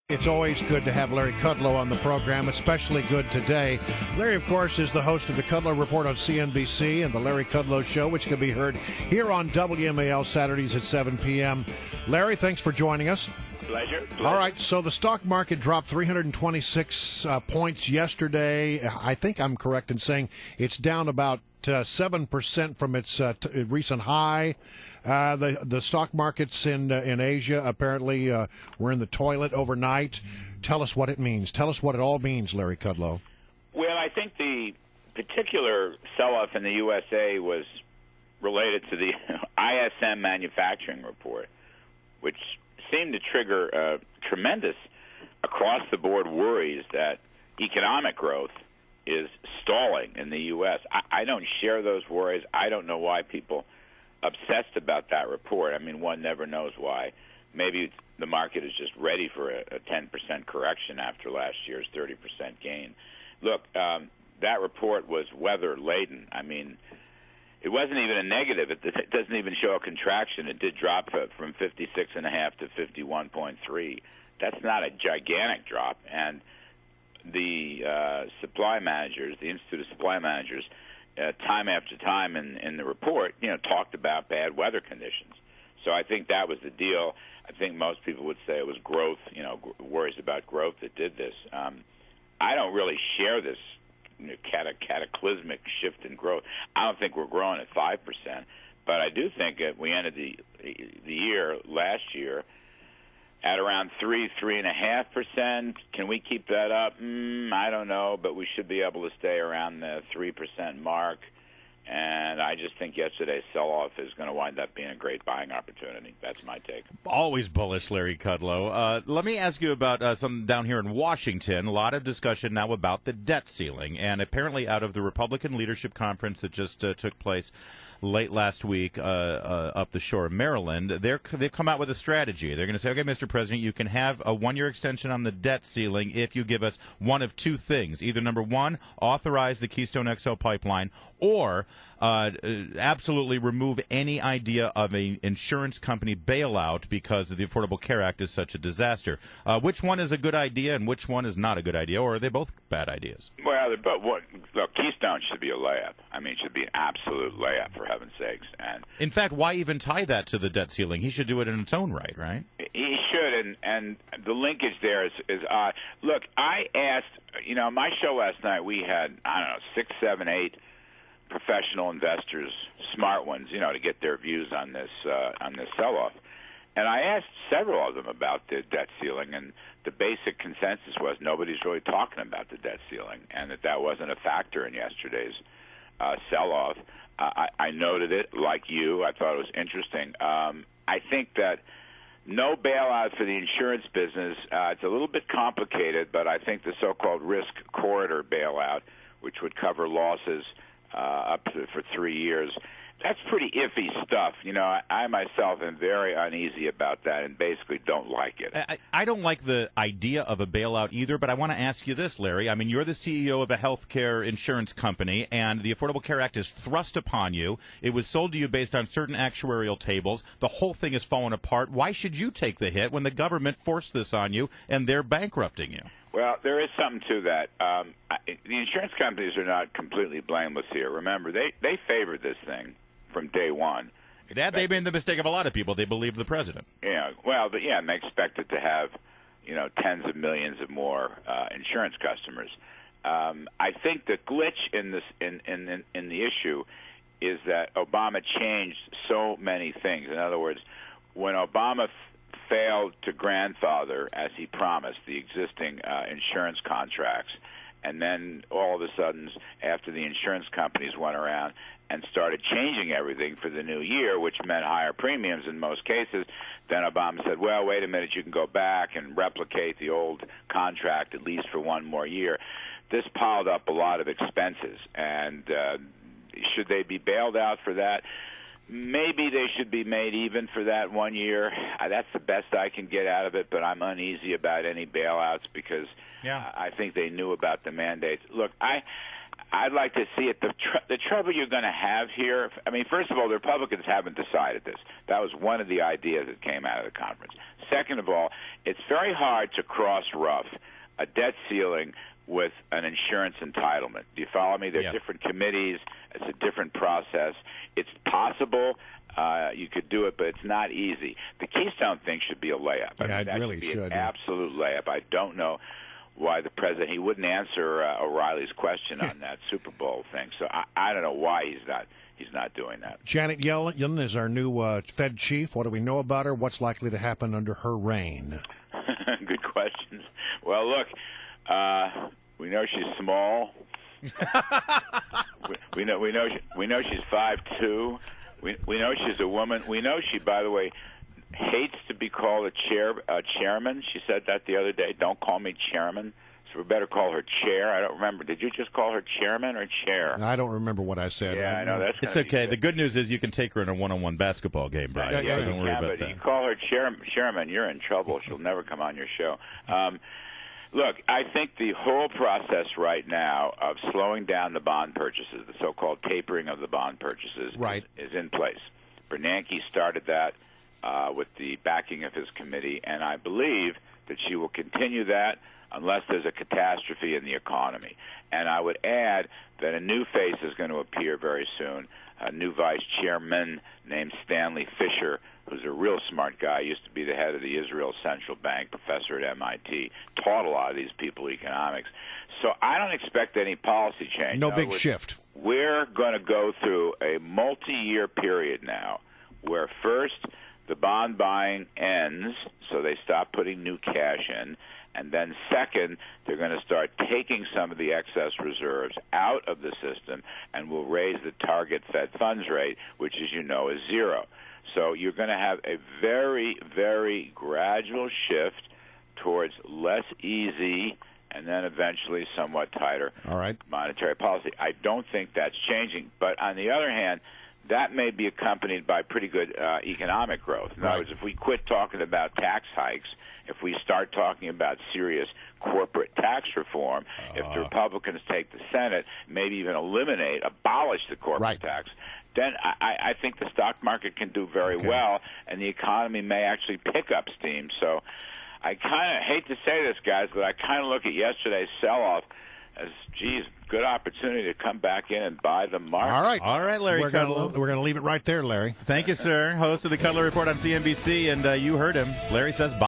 It's always good to have Larry Kudlow on the program, especially good today. Larry, of course, is the host of the Kudlow Report on CNBC and the Larry Kudlow Show, which can be heard here on WMAL Saturdays at 7 p.m. Larry, thanks for joining us. Pleasure. All right, so the stock market dropped 326 points yesterday. I think I'm correct in saying it's down about 7% from its recent high. The stock markets in Asia apparently were in the toilet overnight. Tell us what it means. Tell us what it all means, Larry Kudlow. Well, I think the particular sell-off in the USA was related to the ISM manufacturing report, which seemed to trigger tremendous across-the-board worries that economic growth is stalling in the U.S. I don't share those worries. I don't know why people obsessed about that report. I mean, one never knows why. Maybe the market is just ready for a 10% correction after last year's 30% gain. Look, that report was weather-laden. I mean, it wasn't even a negative. It doesn't even show a contraction. It did drop from 56.5 to 51.3. That's not a gigantic drop. And the supply managers, the Institute of Supply Managers, time after time in the report, talked about bad weather conditions. So I think that was the deal. I think most people would say it was growth, worries about growth that did this. I don't really share this cataclysmic shift in growth. I don't think we're growing at 5%, but I do think that we ended the year last year at around 3.5%. Can we keep that up? I don't know, but we should be able to stay around the 3% mark. And I just think yesterday's sell-off is going to wind up being a great buying opportunity. That's my take. Always bullish, Larry Kudlow. Let me ask you about something down here in Washington. A lot of discussion now about the debt ceiling. And apparently out of the Republican Leadership Conference that just took place late last week up the shore of Maryland, they've come out with a strategy. They're going to say, okay, Mr. President, you can have a one-year extension on the debt ceiling if you give us one of two things. Either, number one, authorize the Keystone XL pipeline, or absolutely remove any idea of an insurance company bailout because the Affordable Care Act is such a disaster. Which one is a good idea and which one is not a good idea, or are they both bad ideas? Well, they're both. Look, Keystone should be a layup. I mean, it should be an absolute layup, for heaven's sakes. And in fact, why even tie that to the debt ceiling? He should do it in its own right, right? He should, and the linkage there is odd. Look, I asked, my show last night, we had, 6, 7, 8 professional investors, smart ones, to get their views on this sell-off. And I asked several of them about the debt ceiling, and the basic consensus was nobody's really talking about the debt ceiling, and that wasn't a factor in yesterday's sell-off. I noted it like you. I thought it was interesting. I think that no bailout for the insurance business, it's a little bit complicated, but I think the so-called risk corridor bailout, which would cover losses for 3 years, that's pretty iffy stuff. I myself am very uneasy about that and basically don't like it. I don't like the idea of a bailout either, but I want to ask you this, Larry. I mean, you're the CEO of a healthcare insurance company, and the Affordable Care Act is thrust upon you. It was sold to you based on certain actuarial tables. The whole thing has fallen apart. Why should you take the hit when the government forced this on you and they're bankrupting you? Well, there is something to that. The insurance companies are not completely blameless here. Remember, they favored this thing from day one. They made the mistake of a lot of people. They believed the president. Yeah, well, and they expected to have, tens of millions of more insurance customers. I think the glitch in this in the issue is that Obama changed so many things. In other words, when Obama failed to grandfather, as he promised, the existing insurance contracts, and then all of a sudden, after the insurance companies went around and started changing everything for the new year, which meant higher premiums in most cases, then Obama said, well, wait a minute, you can go back and replicate the old contract at least for one more year. This piled up a lot of expenses, and should they be bailed out for that? Maybe they should be made even for that 1 year. That's the best I can get out of it, but I'm uneasy about any bailouts because I think they knew about the mandates. Look, I'd like to see it. The trouble you're going to have here, I mean, first of all, the Republicans haven't decided this. That was one of the ideas that came out of the conference. Second of all, it's very hard to cross-rough a debt ceiling with an insurance entitlement. Do you follow me? There are different committees. It's a different process. It's possible you could do it, but it's not easy. The Keystone thing should be a layup. Yeah, it that really should be should. an absolute layup. I don't know why the president, he wouldn't answer O'Reilly's question on that Super Bowl thing. So I don't know why he's not doing that. Janet Yellen is our new Fed chief. What do we know about her? What's likely to happen under her reign? Good questions. Well, look, we know she's small. we know she's 5'2". We know she's a woman. We know she, by the way, hates to be called a chairman. She said that the other day. Don't call me chairman. So we better call her chair. I don't remember. Did you just call her chairman or chair? I don't remember what I said. Yeah, I know. It's okay. The good news is you can take her in a one-on-one basketball game, Brian. Yeah, so don't worry about that. You call her chairman, you're in trouble. She'll never come on your show. Look, I think the whole process right now of slowing down the bond purchases, the so-called tapering of the bond purchases, is in place. Bernanke started that with the backing of his committee, and I believe that she will continue that unless there's a catastrophe in the economy. And I would add that a new face is going to appear very soon, a new vice chairman named Stanley Fischer, who's a real smart guy, used to be the head of the Israel Central Bank, professor at MIT, taught a lot of these people economics. So I don't expect any policy change. No big shift. We're going to go through a multi-year period now where first the bond buying ends, so they stop putting new cash in, and then second, they're going to start taking some of the excess reserves out of the system and will raise the target Fed funds rate, which, as you know, is zero. So you're going to have a very, very gradual shift towards less easy and then eventually somewhat tighter monetary policy. I don't think that's changing. But on the other hand, that may be accompanied by pretty good economic growth. In other words, if we quit talking about tax hikes, if we start talking about serious corporate tax reform, if the Republicans take the Senate, maybe even abolish the corporate tax, then I think the stock market can do very well, and the economy may actually pick up steam. So I kind of hate to say this, guys, but I kind of look at yesterday's sell-off as, geez, good opportunity to come back in and buy the market. All right, Larry Kudlow. We're going to leave it right there, Larry. Thank you, sir. Host of the Kudlow Report on CNBC, and you heard him. Larry says bye.